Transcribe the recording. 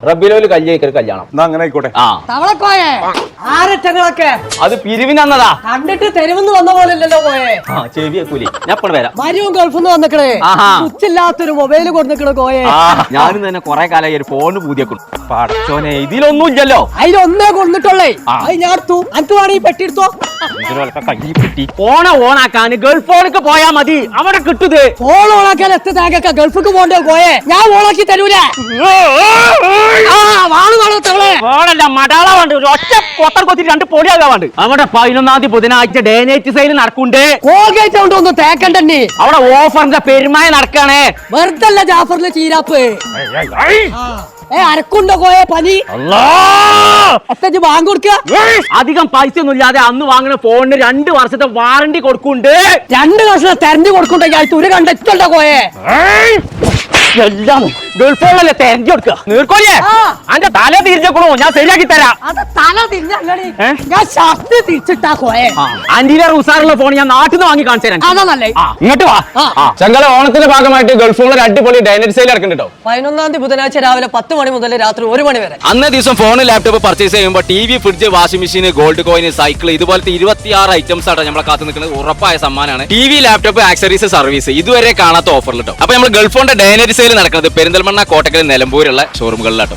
റബ്ബിലോല് കല്യാണം അങ്ങനെ ആയിക്കോട്ടെ. തവളക്കോയെ ആരറ്റങ്ങളൊക്കെ അത് പിരിവിനന്നതാ. കണ്ടിട്ട് തെരുവെന്ന് വന്ന പോലെയല്ലോ കോയെ. ചെവിയെ കൂലി ഞാൻ എപ്പോഴും വരാം. മരിയും ഗൾഫിന്ന് വന്നിക്കണേ. ഉച്ചില്ലാത്തൊരു മൊബൈല് കൊടുത്തിക്കണ കോയെ. ഞാനും തന്നെ കൊറേ കാലമായി ഒരു ഫോണ് പൂതിയക്കും. പടച്ചോനെ ഇതിലൊന്നും ഇല്ലല്ലോ. അതിലൊന്നേ കൊടുത്തിട്ടുള്ളേ. അത് ഞാൻ എടുത്തു. അനക്ക് വേണമെങ്കിൽ പെട്ടിയെടുത്തോ. ഫോണ ഓണാക്കാൻ ഗൾഫ് ഫോണിക്ക് പോയാ മതി, അവിടെ കിട്ടുത്. ഫോൺ ഓണാക്കാൻ എത്ര തേങ്ങ ഗൾഫിക്ക് പോണ്ടേ കോയെ. ഞാൻ ഓണാക്കി തരൂലേ. ഫോണല്ല മടാള വേണ്ട, ഒറ്റ കൊത്തർ കൊത്തിട്ട് 2 പൊടിയാകാ വേണ്ട. അവിടെ 11-ാം തീയതി ബുധനാഴ്ച ഡേ നൈറ്റ് സെയിൽ നടക്കുന്നുണ്ട്. കോൾഗേറ്റ് കൊണ്ട് ഒന്ന് തേക്കണ്ടേ. അവിടെ ഓഫറിന്റെ പെരുമായ നടക്കാണേ. വെറുതല്ല ജാഫറിലെ ചീരാപ്പ്. അരക്കുണ്ടോ കോയെ പനി. എത്തച്ച് ബാങ്ക് കൊടുക്ക. അധികം പൈസ ഒന്നും ഇല്ലാതെ അന്ന് വാങ്ങുന്ന ഫോണിന് 2 വർഷത്തെ വാറണ്ടി കൊടുക്കുന്നുണ്ട്. 2 വർഷം തെരഞ്ഞു കൊടുക്കുന്നുണ്ടെങ്കിൽ തുര കണ്ടെത്തുണ്ടോ കോയെ. എല്ലാം ഗൾഫോളല്ലേ തെരഞ്ഞു കൊടുക്കുക. നീർക്കോലേ അന്റെ തല തിരിച്ചേക്കണോ, ഞാൻ ശരിയാക്കി തരാം. അത് തല തിരിഞ്ഞല്ലേ ഞാൻ ഷർട്ട് തിരിച്ചിട്ടാ കോയെ. ആന്റിയുടെ ഉസാറുള്ള ഫോൺ ഞാൻ നാട്ടിൽ നിന്ന് വാങ്ങി കാണിച്ചു തരാം. അതാ നല്ലേ. ഇങ്ങോട്ട് വാ. ചങ്കല ഓണത്തിന്റെ ഭാഗമായിട്ട് ഗൾഫോളിൽ ഒരു അടിപൊളി ഡൈനറ്റ് സെയിൽ ഇറക്കുന്നുണ്ടോ. 11-ാം തീയതി ബുധനാഴ്ച രാവിലെ 10 മണി മുതൽ രാത്രി 1 മണി വരെ. അന്നേ ദിവസം ഫോൺ ലാപ്ടോപ്പ് പർച്ചേസ് ചെയ്യുമ്പോൾ TV, fridge, washing machine, gold coin, cycle ഇതുപോലത്തെ 26 ഐറ്റംസ് ആണ് നമ്മളെ കാത്തു നിൽക്കുന്നത്. ഉറപ്പായ സമ്മാനമാണ്. TV, ലാപ്ടോപ്പ്, ആക്സറീസ്, സർവീസ് ഇതുവരെ കാണാത്ത ഓഫറിൽ കേട്ടോ. അപ്പൊ നമ്മൾ ഗൾഫോണിന്റെ ഡൈനറ്റ് സെയിൽ നടക്കുന്നത് പെരിന്തൽമണ്ണ, കോട്ടക്കൽ, നിലമ്പൂരുള്ള ഷോറൂമുകളിലാട്ടോ.